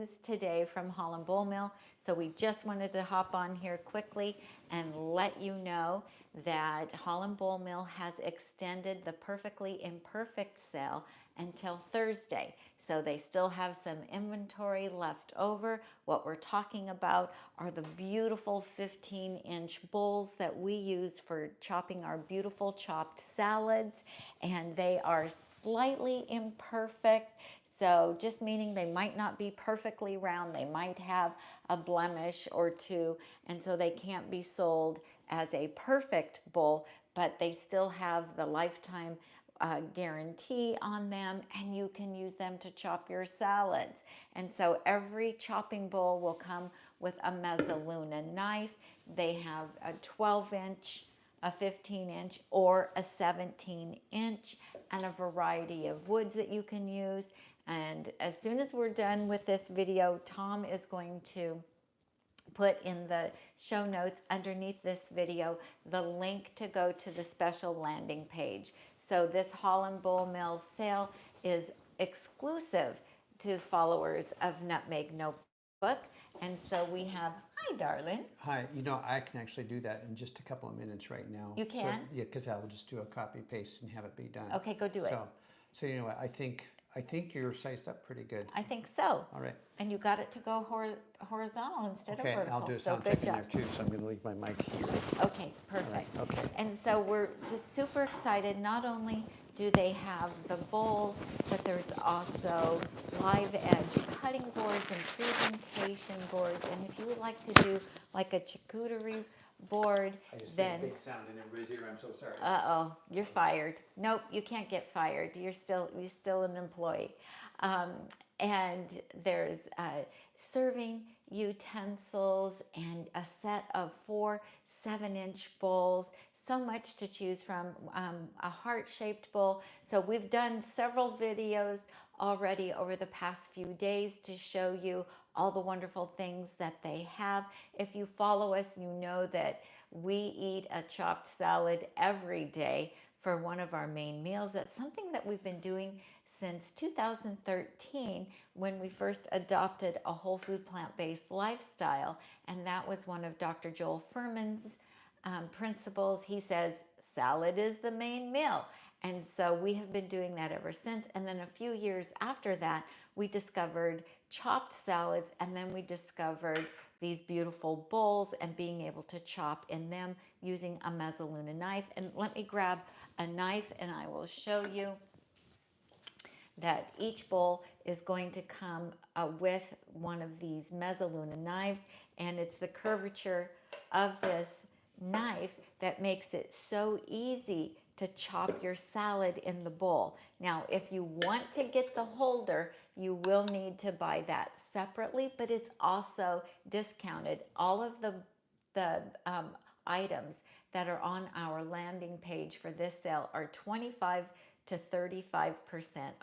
news today from Holland Bowl Mill. So we just wanted to hop on here quickly and let you know that Holland Bowl Mill has extended the Perfectly Imperfect sale until Thursday. So they still have some inventory left over. What we're talking about are the beautiful 15-inch bowls that we use for chopping our beautiful chopped salads, and they are slightly imperfect. So just meaning they might not be perfectly round, they might have a blemish or two, and so they can't be sold as a perfect bowl, but they still have the lifetime guarantee on them, and you can use them to chop your salads. And so every chopping bowl will come with a Mezzaluna knife. They have a 12-inch, a 15-inch, or a 17-inch, and a variety of woods that you can use. And as soon as we're done with this video, Tom is going to put in the show notes underneath this video the link to go to the special landing page. So this Holland Bowl Mill sale is exclusive to followers of Nutmeg Notebook. And so we have, hi darling. Hi, I can actually do that in just a couple of minutes right now. You can? So, yeah, because I will just do a copy paste and have it be done. Okay, go do it. So you know what, I think you're sized up pretty good. I think so. All right. And you got it to go horizontal instead of vertical. Okay, I'll do a so sound check in there too, so I'm going to leave my mic here. Okay, perfect. Right, okay. And so we're just super excited. Not only do they have the bowls, but there's also live edge cutting boards and presentation boards. And if you would like to do like a charcuterie board, I just then made a big sound in everybody's ear. I'm so sorry. uh-oh, you're fired. Nope, you can't get fired. You're still an employee. And there's serving utensils and a set of 4 7-inch bowls. So much to choose from. A heart-shaped bowl. So we've done several videos already over the past few days to show you all the wonderful things that they have. If you follow us, you know that we eat a chopped salad every day for one of our main meals. That's something that we've been doing since 2013 when we first adopted a whole food plant-based lifestyle, and that was one of Dr. Joel Furman's principles. He says salad is the main meal, and so we have been doing that ever since. And then a few years after that, we discovered chopped salads, and then we discovered these beautiful bowls and being able to chop in them using a Mezzaluna knife. And let me grab a knife and I will show you that each bowl is going to come with one of these Mezzaluna knives, and it's the curvature of this knife that makes it so easy to chop your salad in the bowl. Now, if you want to get the holder, you will need to buy that separately, but it's also discounted. All of the items that are on our landing page for this sale are 25 to 35%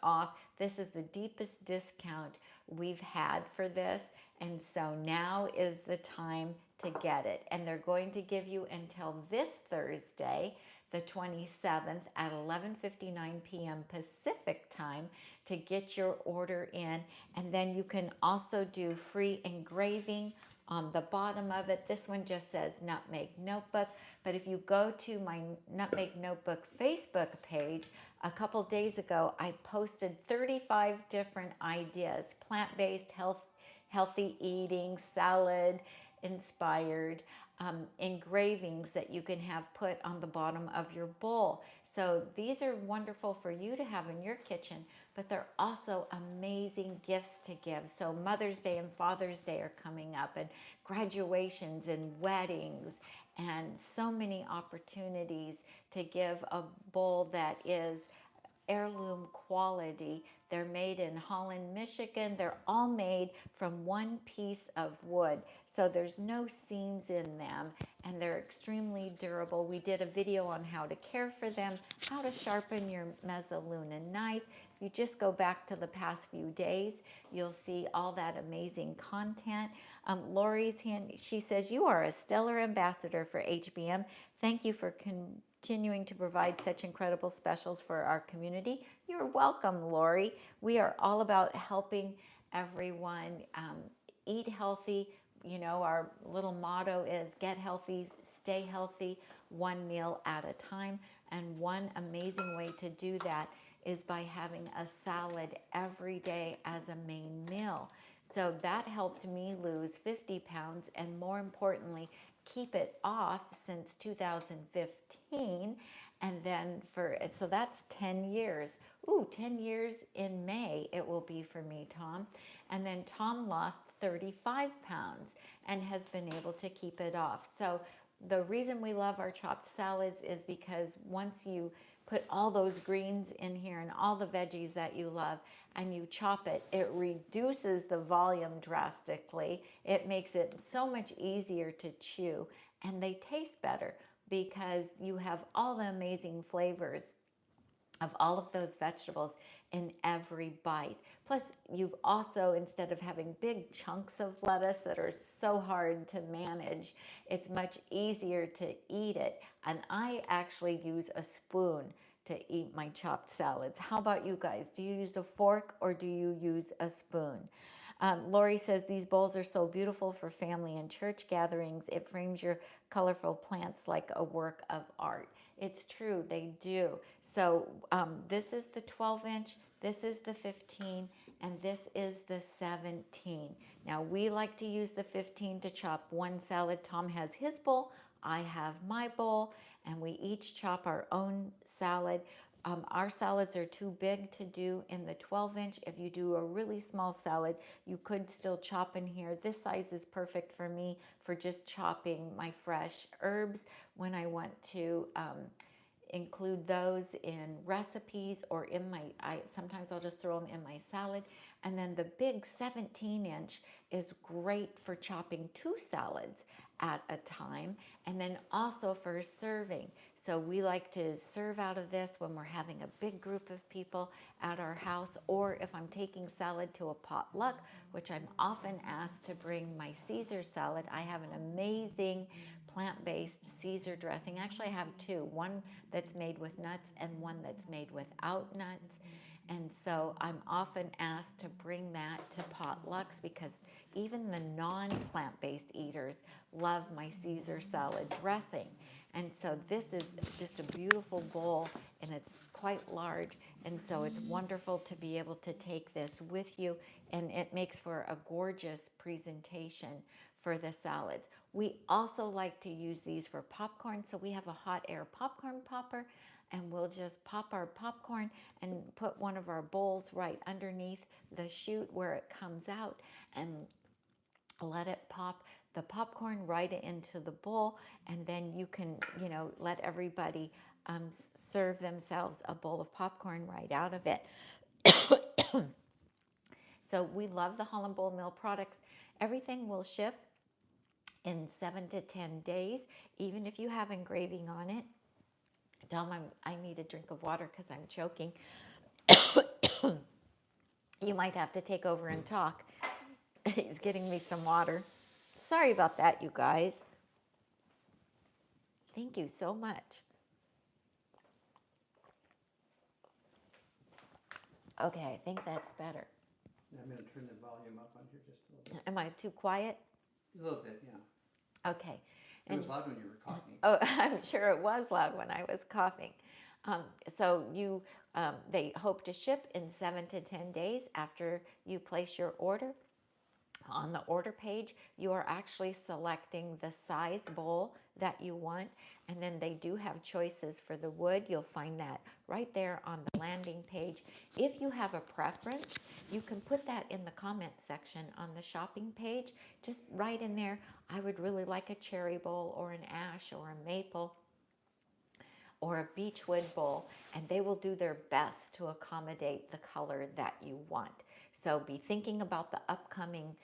off. This is the deepest discount we've had for this, and so now is the time to get it. And they're going to give you until this Thursday, the 27th at 11:59 p.m. Pacific time to get your order in. And then you can also do free engraving on the bottom of it. This one just says Nutmeg Notebook, but if you go to my Nutmeg Notebook Facebook page, a couple days ago, I posted 35 different ideas, plant-based, healthy eating, salad inspired engravings that you can have put on the bottom of your bowl. So these are wonderful for you to have in your kitchen, but they're also amazing gifts to give. So Mother's Day and Father's Day are coming up, and graduations and weddings, and so many opportunities to give a bowl that is heirloom quality. They're made in Holland, Michigan. They're all made from one piece of wood, so there's no seams in them, and they're extremely durable. We did a video on how to care for them, how to sharpen your Mezzaluna knife. If you just go back to the past few days, you'll see all that amazing content. Lori's hand, she says, you are a stellar ambassador for HBM. Thank you for continuing to provide such incredible specials for our community. You're welcome, Lori. We are all about helping everyone. Eat healthy. You know, our little motto is get healthy, stay healthy, one meal at a time. And one amazing way to do that is by having a salad every day as a main meal. So that helped me lose 50 pounds and, more importantly, keep it off since 2015. And then so that's 10 years. Ooh, 10 years in May it will be for me, Tom. And then Tom lost 35 pounds and has been able to keep it off. So the reason we love our chopped salads is because once you put all those greens in here and all the veggies that you love and you chop it, it reduces the volume drastically. It makes it so much easier to chew, and they taste better because you have all the amazing flavors of all of those vegetables in every bite. Plus, you've also, instead of having big chunks of lettuce that are so hard to manage, it's much easier to eat it. And I actually use a spoon to eat my chopped salads. How about you guys? Do you use a fork or do you use a spoon? Lori says, these bowls are so beautiful for family and church gatherings. It frames your colorful plants like a work of art. It's true, they do. So this is the 12-inch, this is the 15, and this is the 17. Now we like to use the 15 to chop one salad. Tom has his bowl, I have my bowl, and we each chop our own salad. Our salads are too big to do in the 12-inch. If you do a really small salad, you could still chop in here. This size is perfect for me for just chopping my fresh herbs when I want to include those in recipes or in my, sometimes I'll just throw them in my salad. And then the big 17-inch is great for chopping 2 salads at a time, and then also for serving. So we like to serve out of this when we're having a big group of people at our house, or if I'm taking salad to a potluck, which I'm often asked to bring my Caesar salad. I have an amazing plant-based Caesar dressing. Actually, I have 2, one that's made with nuts and one that's made without nuts. And so I'm often asked to bring that to potlucks because even the non-plant-based eaters love my Caesar salad dressing. And so this is just a beautiful bowl, and it's quite large. And so it's wonderful to be able to take this with you, and it makes for a gorgeous presentation for the salads. We also like to use these for popcorn. So we have a hot air popcorn popper, and we'll just pop our popcorn and put one of our bowls right underneath the chute where it comes out and let it pop the popcorn right into the bowl, and then you can, you know, let everybody serve themselves a bowl of popcorn right out of it. So we love the Holland Bowl Mill products. Everything will ship in 7 to 10 days, even if you have engraving on it. Tom, I need a drink of water because I'm choking. You might have to take over and talk. He's getting me some water. Sorry about that, you guys. Thank you so much. Okay, I think that's better. I'm going to turn the volume up on here just a little bit. Am I too quiet? A little bit, yeah. Okay. It was loud when you were coughing. Oh, I'm sure it was loud when I was coughing. So they hope to ship in 7 to 10 days after you place your order. On the order page, you are actually selecting the size bowl that you want, and then they do have choices for the wood. You'll find that right there on the landing page. If you have a preference, you can put that in the comment section on the shopping page. Just write in there, I would really like a cherry bowl or an ash or a maple or a beechwood bowl, and they will do their best to accommodate the color that you want. So be thinking about the upcoming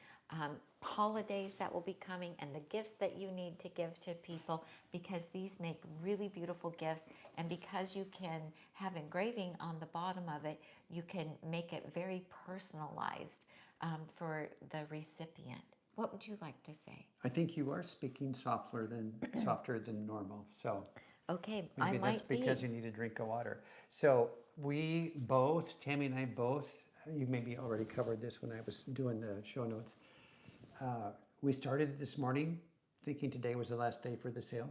holidays that will be coming and the gifts that you need to give to people, because these make really beautiful gifts, and because you can have engraving on the bottom of it, you can make it very personalized for the recipient. What would you like to say? I think you are speaking softer than normal. So okay, maybe that's because you need a drink of water. So we both, Tammy and I both, you maybe already covered this when I was doing the show notes. We started this morning thinking today was the last day for the sale.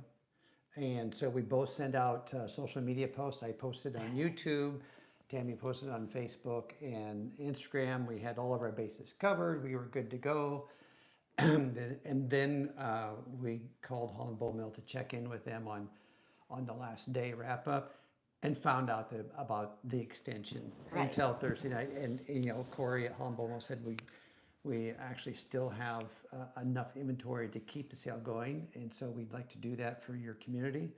And so we both sent out social media posts. I posted on YouTube, Tammy posted on Facebook and Instagram. We had all of our bases covered. We were good to go. And then we called Holland Bowl Mill to check in with them on the last day wrap up, and found out about the extension until Thursday night. And you know, Corey at Holland Bowl Mill said we actually still have enough inventory to keep the sale going, and so we'd like to do that for your community.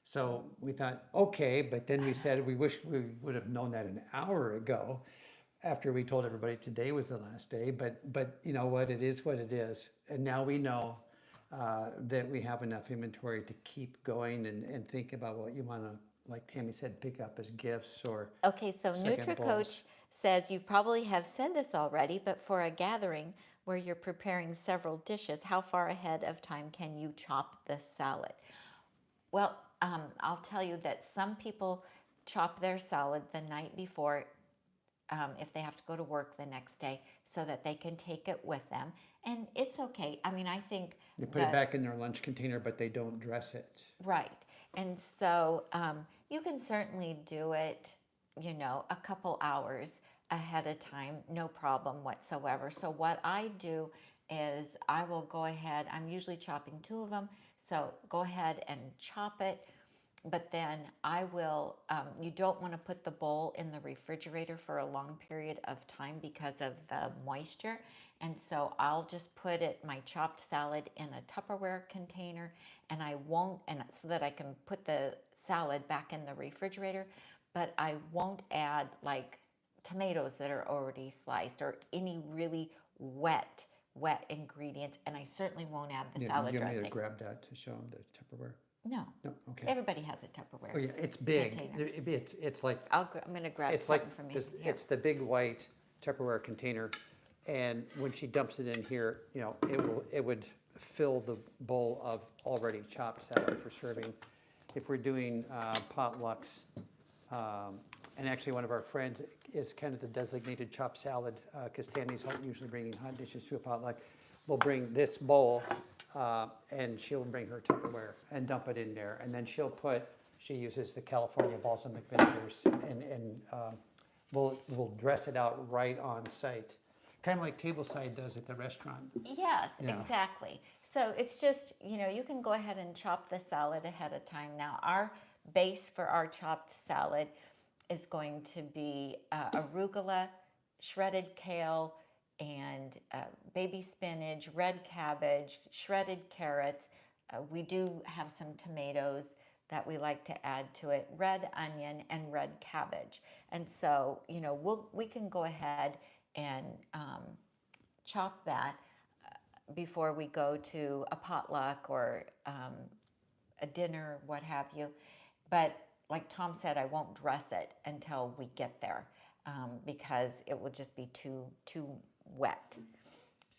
So we thought, okay, but then we said we wish we would have known that an hour ago, after we told everybody today was the last day. But you know what, it is what it is, and now we know that we have enough inventory to keep going and think about what you want to, like Tammy said, pick up as gifts or Okay, so second bowls. NutriCoach says you probably have said this already, but for a gathering where you're preparing several dishes, how far ahead of time can you chop the salad? Well, I'll tell you that some people chop their salad the night before if they have to go to work the next day so that they can take it with them. And it's okay. I mean, I think They put it back in their lunch container, but they don't dress it. right. And so you can certainly do it, you know, a couple hours ahead of time, no problem whatsoever. So what I do is I will go ahead, I'm usually chopping two of them, so go ahead and chop it. But then I will, you don't want to put the bowl in the refrigerator for a long period of time because of the moisture. And so I'll just put my chopped salad in a Tupperware container, and I won't, and so that I can put the salad back in the refrigerator, but I won't add like tomatoes that are already sliced or any really wet ingredients. And I certainly won't add the salad you want me dressing. to grab that to show them the Tupperware? No. No, okay. Everybody has a Tupperware. Oh yeah, it's big. container. It's like I'm going to grab it's something like from this, here. it's the big white Tupperware container, and when she dumps it in here, you know, it would fill the bowl of already chopped salad for serving. If we're doing potlucks, and actually one of our friends is kind of the designated chopped salad because Tammy's usually bringing hot dishes to a potluck. We'll bring this bowl. And she'll bring her Tupperware and dump it in there, and then she uses the California balsamic vinegars, and we'll dress it out right on site, kind of like Tableside does at the restaurant. Yes, Yeah. exactly. So it's just, you know, you can go ahead and chop the salad ahead of time. Now, our base for our chopped salad is going to be arugula, shredded kale, and baby spinach, red cabbage, shredded carrots. We do have some tomatoes that we like to add to it, red onion and red cabbage. And so, you know, we can go ahead and chop that before we go to a potluck or a dinner, what have you. But like Tom said, I won't dress it until we get there because it will just be too wet.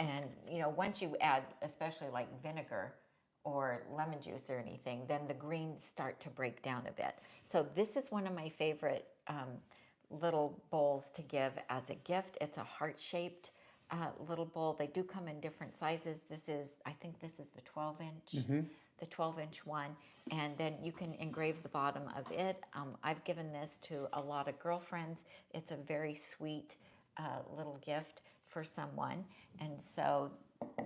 And you know, once you add especially like vinegar or lemon juice or anything, then the greens start to break down a bit. So this is one of my favorite little bowls to give as a gift. It's a heart-shaped little bowl. They do come in different sizes. I think this is the 12-inch, the 12-inch one, and then you can engrave the bottom of it. I've given this to a lot of girlfriends. It's a very sweet little gift for someone. And so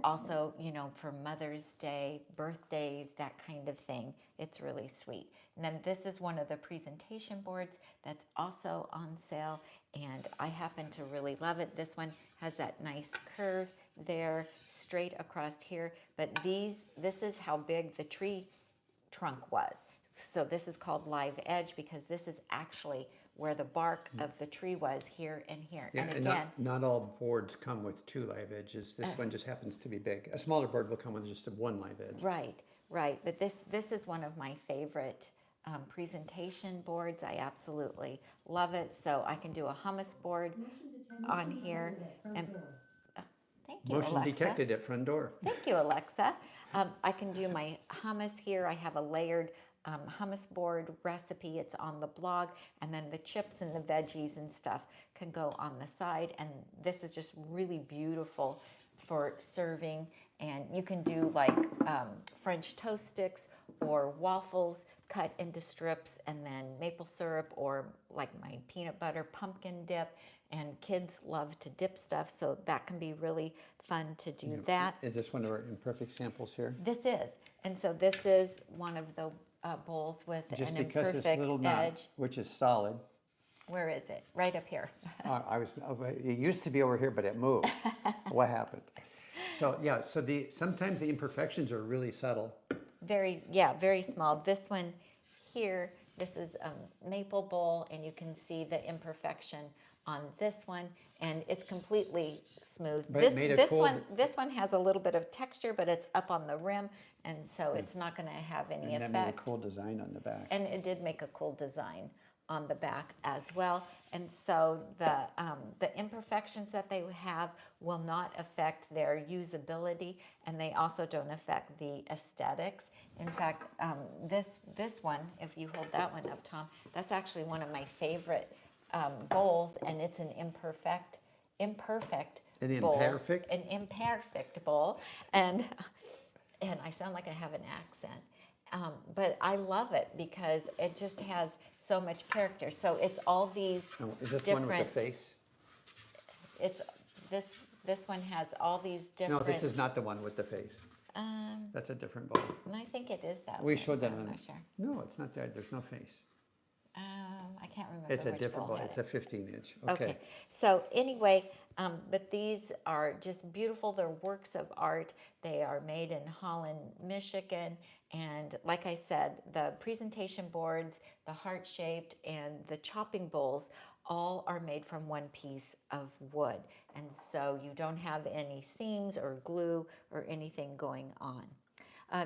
also, you know, for Mother's Day, birthdays, that kind of thing, it's really sweet. And then this is one of the presentation boards that's also on sale, and I happen to really love it. This one has that nice curve there, straight across here, but this is how big the tree trunk was. So this is called live edge because this is actually where the bark of the tree was, here and here. Yeah, and and again, not all boards come with two live edges. This one just happens to be big. A smaller board will come with just one live edge. right. But this is one of my favorite presentation boards. I absolutely love it. So I can do a hummus board on here. And thank you, Motion Alexa. detected at front door. Thank you, Alexa. I can do my hummus here. I have a layered hummus board recipe. It's on the blog, and then the chips and the veggies and stuff can go on the side. And this is just really beautiful for serving. And you can do like French toast sticks or waffles cut into strips, and then maple syrup, or like my peanut butter pumpkin dip. And kids love to dip stuff, so that can be really fun to do that. Is this one of our imperfect samples here? This is. And so this is one of the bowls with Just an because this imperfect little edge. nut, which is solid. Where is it? Right up here. It used to be over here, but it moved. What happened? So yeah, so sometimes the imperfections are really subtle. Very small. This one here, this is a maple bowl, and you can see the imperfection on this one, and it's completely smooth. But it made a cool- This one has a little bit of texture, but it's up on the rim, and so it's not going to have any And effect. that made a cool design on the back. And it did make a cool design on the back as well. And so the imperfections that they have will not affect their usability, and they also don't affect the aesthetics. In fact, this one, if you hold that one up, Tom, that's actually one of my favorite bowls, and it's an imperfect bowl. Imperfect? An imperfect bowl. And I sound like I have an accent. But I love it because it just has so much character. So it's all these Is this different. one with the face? It's this one has all these different. No, this is not the one with the face. That's a different bowl. And I think it is that We one. showed that I'm on. not sure. No, it's not there. There's no face. I can't remember. It's a which different bowl bowl. had It's it. a 15-inch. Okay. So anyway, but these are just beautiful. They're works of art. They are made in Holland, Michigan. And like I said, the presentation boards, the heart-shaped, and the chopping bowls all are made from one piece of wood. And so you don't have any seams or glue or anything going on.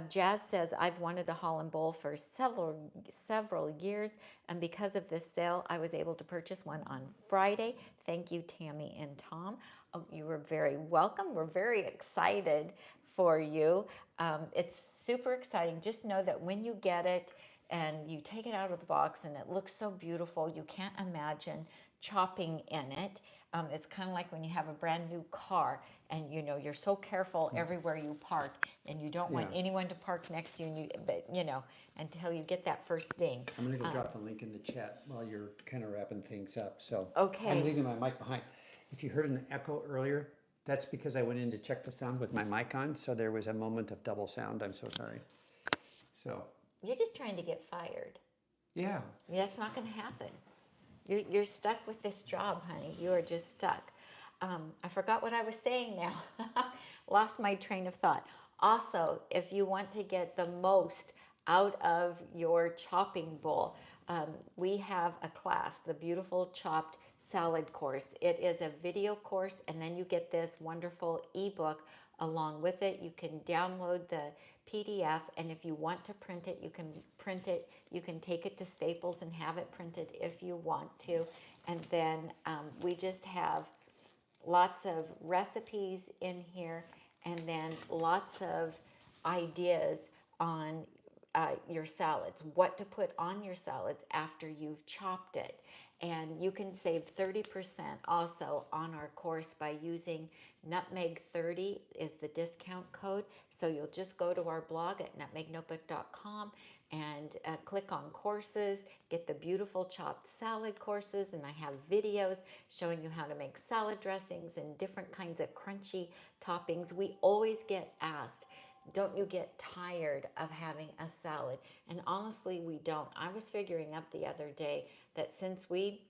Jazz says, I've wanted a Holland bowl for several years, and because of this sale, I was able to purchase one on Friday. Thank you, Tammy and Tom. Oh, you were very welcome. We're very excited for you. It's super exciting. Just know that when you get it and you take it out of the box and it looks so beautiful, you can't imagine chopping in it. It's kind of like when you have a brand new car and you're so careful everywhere you park, and you don't want anyone to park next to you, but until you get that first ding. I'm going to go drop the link in the chat while you're kind of wrapping things up. So Okay. I'm leaving my mic behind. If you heard an echo earlier, that's because I went in to check the sound with my mic on, so there was a moment of double sound. I'm so sorry. So You're just trying to get fired. yeah. That's not going to happen. You're stuck with this job, honey. You are just stuck. I forgot what I was saying now. Lost my train of thought. Also, if you want to get the most out of your chopping bowl, we have a class, the Beautiful Chopped Salad course. It is a video course, and then you get this wonderful ebook along with it. You can download the PDF, and if you want to print it, you can print it. You can take it to Staples and have it printed if you want to. And then we just have lots of recipes in here, and then lots of ideas on your salads, what to put on your salads after you've chopped it. And you can save 30% also on our course by using Nutmeg 30 is the discount code. So you'll just go to our blog at nutmegnotebook.com and click on courses, get the beautiful chopped salad courses, and I have videos showing you how to make salad dressings and different kinds of crunchy toppings. We always get asked, don't you get tired of having a salad? And honestly, we don't. I was figuring out the other day that since we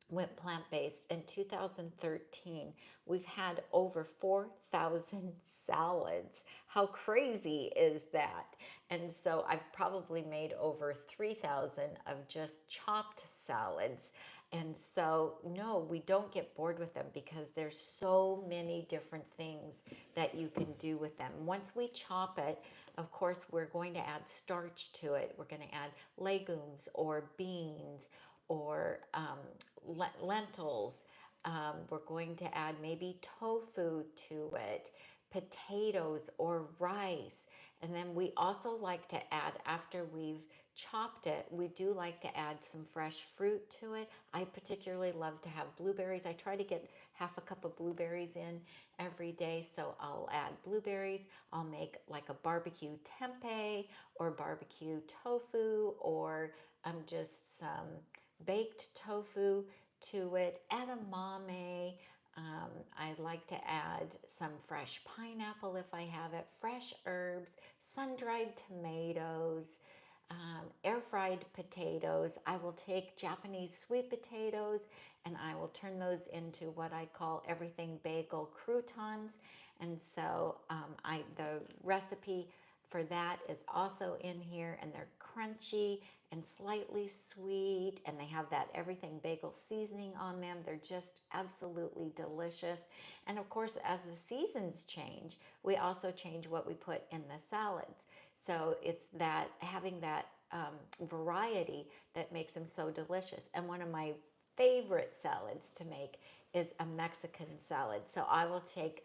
went plant-based in 2013, we've had over 4,000 salads. How crazy is that? And so I've probably made over 3,000 of just chopped salads. And so, no, we don't get bored with them because there's so many different things that you can do with them. Once we chop it, of course, we're going to add starch to it. We're going to add legumes or beans or lentils. We're going to add maybe tofu to it, potatoes or rice. And then we also like to add, after we've chopped it, we do like to add some fresh fruit to it. I particularly love to have blueberries. I try to get half a cup of blueberries in every day, so I'll add blueberries. I'll make like a barbecue tempeh or barbecue tofu, or just some baked tofu to it, edamame. I like to add some fresh pineapple if I have it, fresh herbs, sun-dried tomatoes, air-fried potatoes. I will take Japanese sweet potatoes and I will turn those into what I call everything bagel croutons. And so the recipe for that is also in here, and they're crunchy and slightly sweet, and they have that everything bagel seasoning on them. They're just absolutely delicious. And of course, as the seasons change, we also change what we put in the salads. So it's that having that variety that makes them so delicious. And one of my favorite salads to make is a Mexican salad. So I will take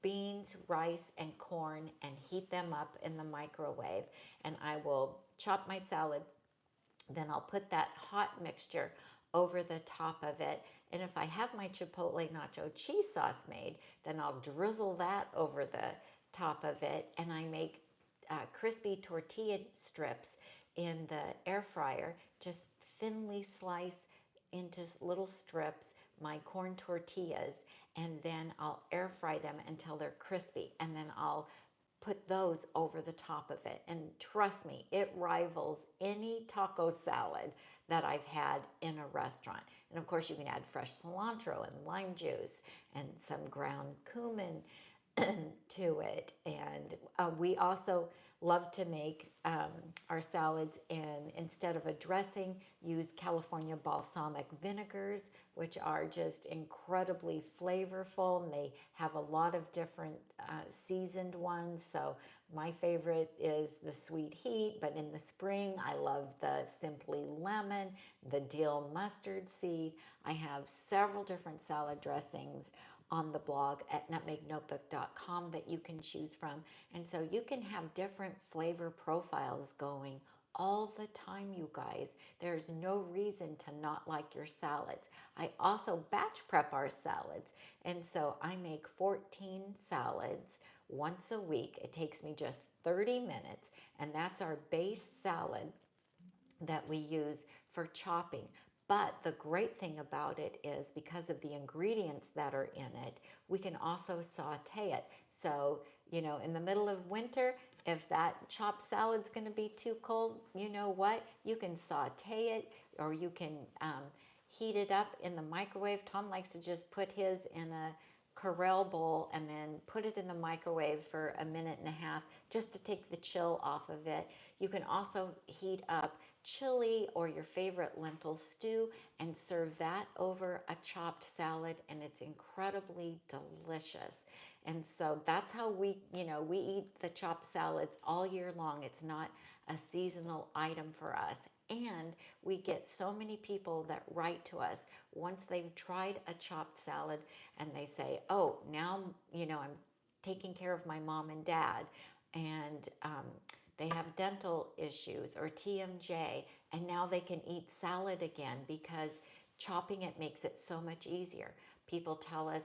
beans, rice, and corn and heat them up in the microwave. And I will chop my salad. Then I'll put that hot mixture over the top of it. And if I have my Chipotle nacho cheese sauce made, then I'll drizzle that over the top of it. And I make crispy tortilla strips in the air fryer. Just thinly slice into little strips my corn tortillas, and then I'll air fry them until they're crispy, and then I'll put those over the top of it. And trust me, it rivals any taco salad that I've had in a restaurant. And of course, you can add fresh cilantro and lime juice and some ground cumin to it. And we also love to make our salads, and instead of a dressing, use California balsamic vinegars, which are just incredibly flavorful, and they have a lot of different seasoned ones. So my favorite is the Sweet Heat, but in the spring I love the Simply Lemon, the Dill Mustard Seed. I have several different salad dressings on the blog at nutmegnotebook.com that you can choose from. And so you can have different flavor profiles going all the time, you guys. There's no reason to not like your salads. I also batch prep our salads. And so I make 14 salads once a week. It takes me just 30 minutes. And that's our base salad that we use for chopping. But the great thing about it is, because of the ingredients that are in it, we can also saute it. So, you know, in the middle of winter, if that chopped salad's going to be too cold, you know what? You can saute it, or you can heat it up in the microwave. Tom likes to just put his in a Corelle bowl and then put it in the microwave for a minute and a half just to take the chill off of it. You can also heat up chili or your favorite lentil stew and serve that over a chopped salad, and it's incredibly delicious. And so that's how we eat the chopped salads all year long. It's not a seasonal item for us. And we get so many people that write to us once they've tried a chopped salad and they say, oh, now, I'm taking care of my mom and dad, and they have dental issues or TMJ, and now they can eat salad again because chopping it makes it so much easier. People tell us,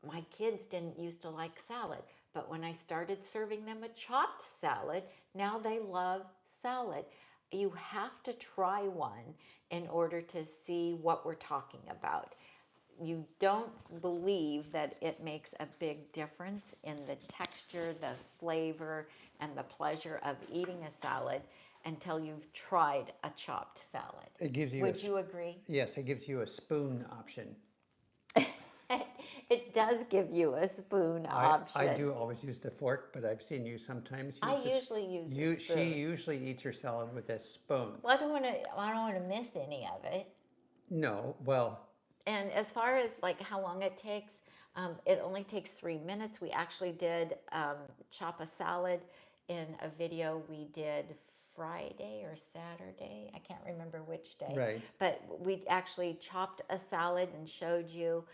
my kids didn't used to like salad, but when I started serving them a chopped salad, now they love salad. You have to try one in order to see what we're talking about. You don't believe that it makes a big difference in the texture, the flavor, and the pleasure of eating a salad until you've tried a chopped salad. It gives you Would you agree? Yes, it gives you a spoon option. It does give you a spoon option. I do always use the fork, but I've seen you sometimes use I usually use the spoon. She usually eats her salad with a spoon. Well, I don't want to miss any of it. No, well. And as far as like how long it takes, it only takes 3 minutes. We actually did chop a salad in a video we did Friday or Saturday. I can't remember which day. Right. But we actually chopped a salad and showed you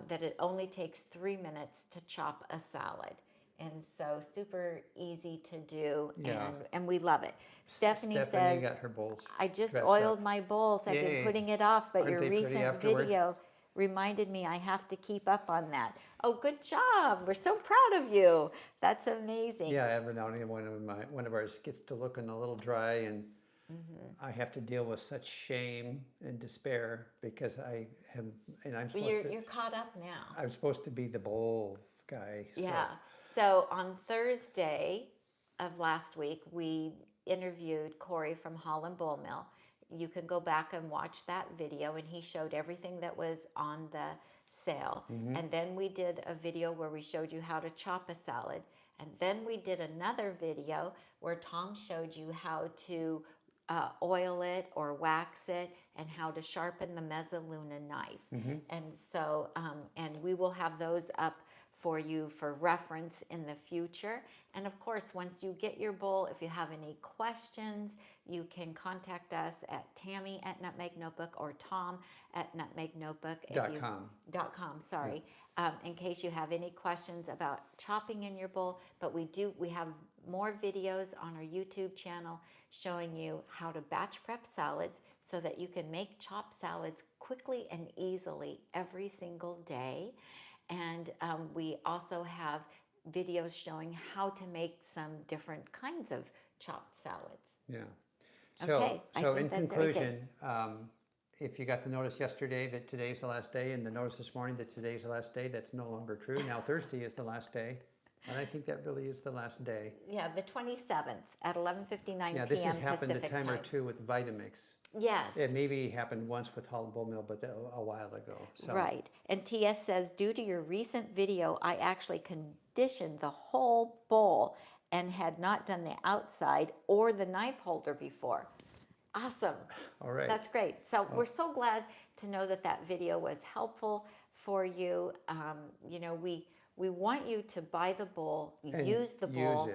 that it only takes 3 minutes to chop a salad. And so super easy to do, Yeah. and we love it. Stephanie Stephanie says, got her bowls I just dressed oiled up. my bowls. I've been Yay. putting it off, but Aren't your they pretty recent afterwards? video reminded me I have to keep up on that. Oh, good job. We're so proud of you. That's amazing. Yeah, every now and then one of ours gets to looking a little dry, and I have to deal with such shame and despair because I have, and I'm But supposed you're caught up now. I'm supposed to be the bowl guy. Yeah. So on Thursday of last week, we interviewed Corey from Holland Bowl Mill. You can go back and watch that video, and he showed everything that was on the sale. And then we did a video where we showed you how to chop a salad. And then we did another video where Tom showed you how to oil it or wax it and how to sharpen the Mezzaluna knife. And so, and we will have those up for you for reference in the future. And of course, once you get your bowl, if you have any questions, you can contact us at Tammy at Nutmeg Notebook or Tom at Nutmeg Notebook. .com, sorry. In case you have any questions about chopping in your bowl. But we have more videos on our YouTube channel showing you how to batch prep salads so that you can make chopped salads quickly and easily every single day. And we also have videos showing how to make some different kinds of chopped salads. Yeah. Okay, So I in think that's everything. conclusion, if you got the notice yesterday that today's the last day, and the notice this morning that today's the last day, that's no longer true. Now Thursday is the last day, and I think that really is the last day. Yeah, the 27th at 11:59 Yeah, this has p.m. happened Pacific a time or time. two with Vitamix. Yes. It maybe happened once with Holland Bowl Mill, but a while ago. So. Right. And TS says, due to your recent video, I actually conditioned the whole bowl and had not done the outside or the knife holder before. Awesome. All right. That's great. So we're so glad to know that that video was helpful for you. You know, we want you to buy the bowl, use the bowl,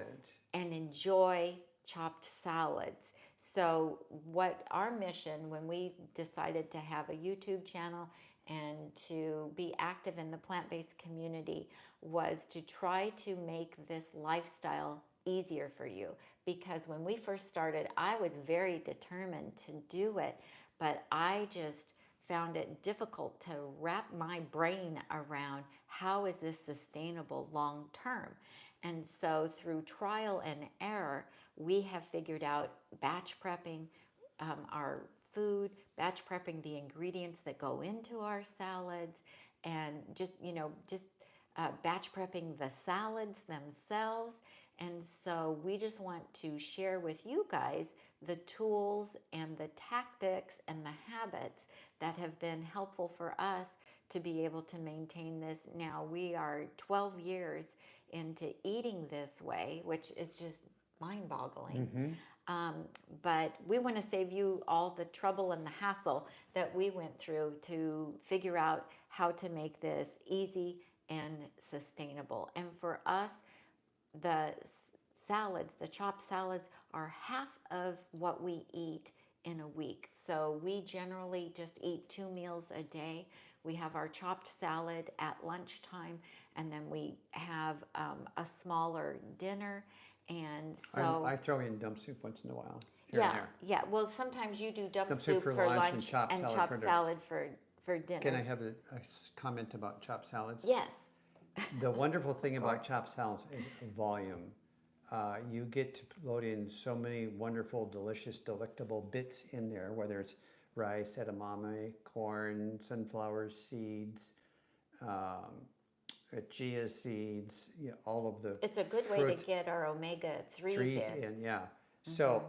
and enjoy chopped salads. So what our mission when we decided to have a YouTube channel and to be active in the plant-based community was to try to make this lifestyle easier for you. Because when we first started, I was very determined to do it, but I just found it difficult to wrap my brain around how is this sustainable long term. And so through trial and error, we have figured out batch prepping our food, batch prepping the ingredients that go into our salads, and just batch prepping the salads themselves. And so we just want to share with you guys the tools and the tactics and the habits that have been helpful for us to be able to maintain this. Now we are 12 years into eating this way, which is just mind-boggling. But we want to save you all the trouble and the hassle that we went through to figure out how to make this easy and sustainable. And for us, the salads, the chopped salads, are half of what we eat in a week. So we generally just eat 2 meals a day. We have our chopped salad at lunchtime, and then we have a smaller dinner. And so I throw in dump soup once in a while. Here and there. yeah. Well, sometimes you do dump soup for for lunch lunch and chopped salad for dinner. Can I have a comment about chopped salads? Yes. The wonderful thing about chopped salads is volume. You get to load in so many wonderful, delicious, delectable bits in there, whether it's rice, edamame, corn, sunflower seeds, chia seeds, all of the It's a good way to get our omega-3s in. Yeah. So,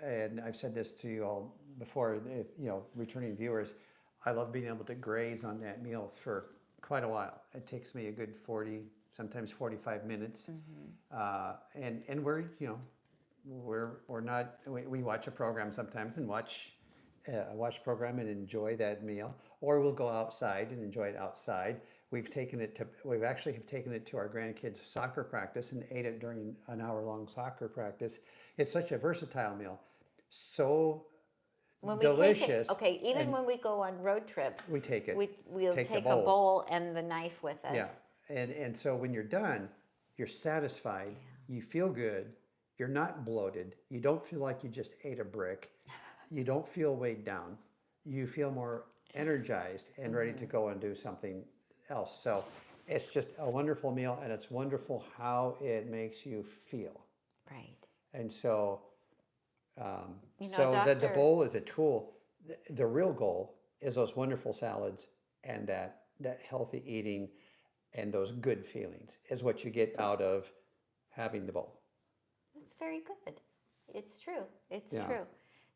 and I've said this to you all before, if, returning viewers, I love being able to graze on that meal for quite a while. It takes me a good 40, sometimes 45 minutes. And we're not, we watch a program sometimes and watch a program and enjoy that meal, or we'll go outside and enjoy it outside. We've actually taken it to our grandkids' soccer practice and ate it during an hour-long soccer practice. It's such a versatile meal, so when delicious. Even when we go on road trips, we take it. We'll take a bowl and the knife with us. Yeah, and so when you're done, you're satisfied, you feel good, you're not bloated, you don't feel like you just ate a brick, you don't feel weighed down, you feel more energized and ready to go and do something else. So it's just a wonderful meal, and it's wonderful how it makes you feel. Right. And so, You know, so the doctor, bowl is a tool. The real goal is those wonderful salads and that healthy eating and those good feelings is what you get out of having the bowl. it's very good. It's true. It's Yeah. true.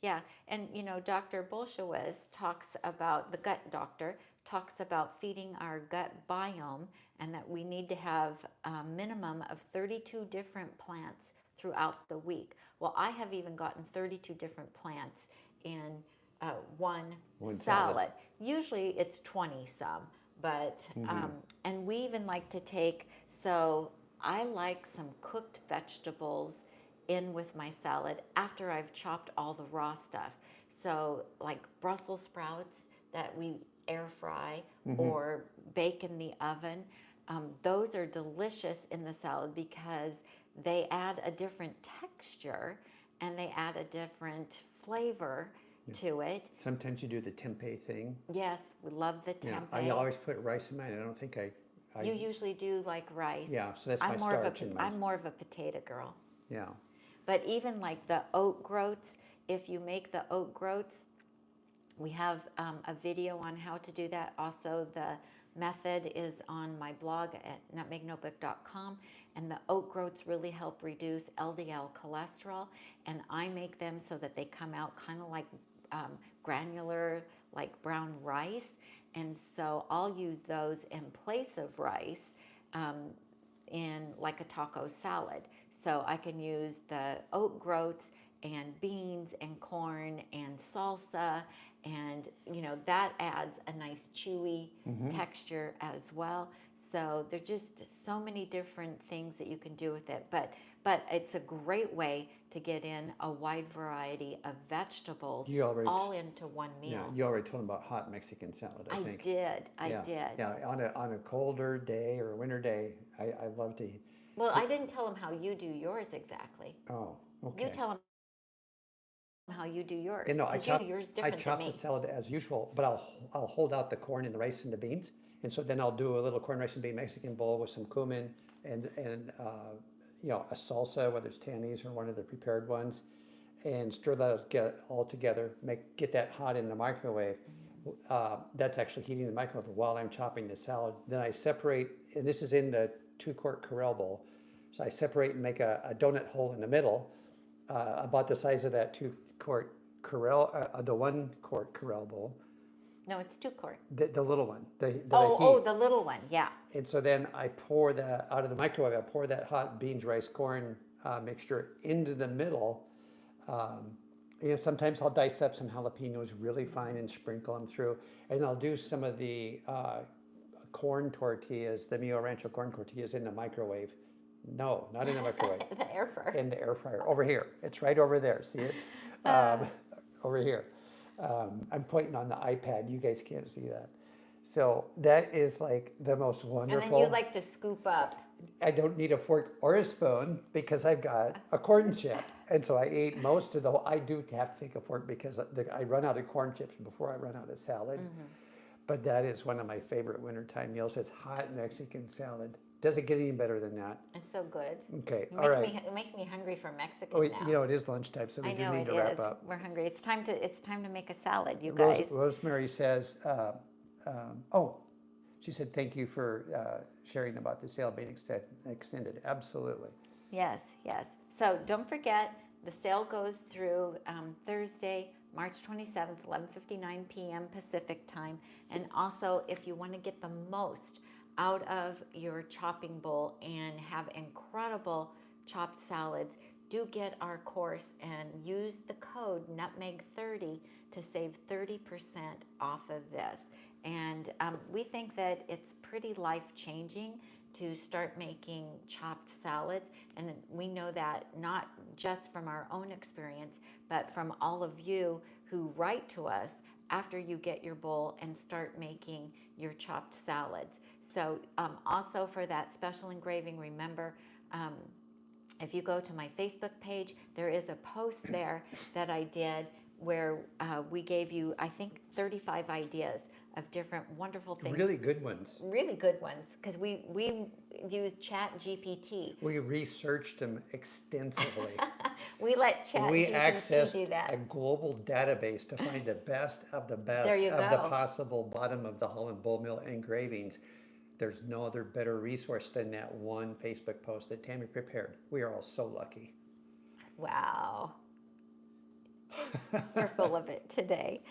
Yeah. And, you know, Dr. Bolshewicz talks about, the gut doctor, talks about feeding our gut biome and that we need to have a minimum of 32 different plants throughout the week. Well, I have even gotten 32 different plants in one One salad. salad. Usually it's 20 some, but, and we even like to take, so I like some cooked vegetables in with my salad after I've chopped all the raw stuff. So, like Brussels sprouts that we air fry or bake in the oven, those are delicious in the salad because they add a different texture and they add a different flavor to it. Sometimes you do the tempeh thing. Yes, we love the Yeah, tempeh. I always put rice in mine. I don't think You usually do like rice. yeah, so that's my I'm more of starch a in mine. I'm more of a potato girl. Yeah. But even like the oat groats, if you make the oat groats, we have a video on how to do that. Also, the method is on my blog at nutmegnotebook.com. And the oat groats really help reduce LDL cholesterol. And I make them so that they come out kind of like granular, like brown rice. And so I'll use those in place of rice in like a taco salad. So I can use the oat groats and beans and corn and salsa, and you know that adds a nice chewy texture as well. So there's just so many different things that you can do with it, but it's a great way to get in a wide variety of vegetables You already all into one meal. Yeah, you already told them about hot Mexican salad, I think. I Yeah, did. yeah. On a colder day or a winter day, I love to eat. Well, I didn't tell them how you do yours exactly. Oh, okay. You tell them how you do yours. You know, I 'Cause you chop do yours I different than chop the me. salad as usual, but I'll hold out the corn and the rice and the beans, and so then I'll do a little corn, rice, and bean Mexican bowl with some cumin and you know, a salsa, whether it's Tanny's or one of the prepared ones, and stir that all together. Get that hot in the microwave. That's actually heating the microwave while I'm chopping the salad. Then I separate, and this is in the 2-quart Corelle bowl. So I separate and make a donut hole in the middle, about the size of that 2-quart Corelle, the 1-quart Corelle bowl. No, it's 2 quart. The little one, that I heat. Oh, the little one, yeah. And so then I pour that out of the microwave. I pour that hot beans, rice, corn mixture into the middle. You know, sometimes I'll dice up some jalapenos really fine and sprinkle them through. And I'll do some of the corn tortillas, the Mio Rancho corn tortillas in the microwave. No, not in the microwave. The air fryer. In the air fryer. Over here. It's right over there. See it? Over here. I'm pointing on the iPad. You guys can't see that. So that is like the most wonderful. And then you like to scoop up. I don't need a fork or a spoon because I've got a corn chip. And so I ate most of the whole. I do have to take a fork because I run out of corn chips before I run out of salad. But that is one of my favorite wintertime meals. It's hot Mexican salad. Doesn't get any better than that. It's so good. Okay, You all make right. you make me hungry for Mexican Oh, now. you know, it is lunchtime, so we I do know need it to wrap is. up. We're hungry. It's time to make a salad, you guys. Rosemary says, oh, she said, thank you for sharing about the sale being extended. Absolutely. Yes, yes. So don't forget, the sale goes through Thursday, March 27th, 11:59 p.m. Pacific time. And also, if you want to get the most out of your chopping bowl and have incredible chopped salads, do get our course and use the code NUTMEG30 to save 30% off of this. And we think that it's pretty life-changing to start making chopped salads. And we know that not just from our own experience, but from all of you who write to us after you get your bowl and start making your chopped salads. So also for that special engraving, remember If you go to my Facebook page, there is a post there that I did where we gave you, I think, 35 ideas of different wonderful things. Really good ones. Really good ones, because we use Chat GPT. We researched them extensively. We let Chat We GPT accessed do that. a global database to find the best of the best There you of the go. possible bottom of the Holland bowl mill engravings. There's no other better resource than that one Facebook post that Tammy prepared. We are all so lucky. Wow. You're full of it today.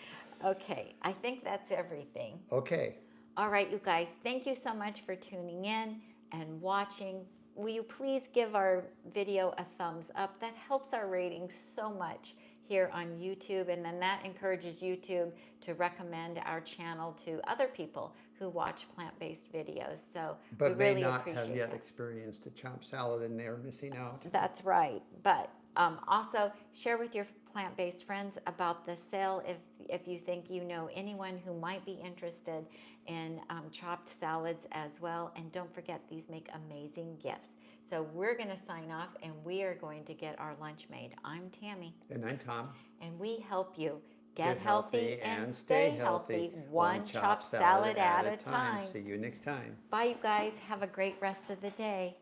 Okay, I think that's everything. Okay. All right, you guys, thank you so much for tuning in and watching. Will you please give our video a thumbs up? That helps our ratings so much here on YouTube, and then that encourages YouTube to recommend our channel to other people who watch plant-based videos. So But we may really not appreciate have yet that. experienced a chopped salad and they're missing out. That's right. But also share with your plant-based friends about the sale if you think you know anyone who might be interested in chopped salads as well. And don't forget, these make amazing gifts. So we're going to sign off and we are going to get our lunch made. I'm Tammy. And I'm Tom. And we help you get healthy and stay healthy, one chopped chopped salad at a time. See you next time. Bye, you guys. Have a great rest of the day.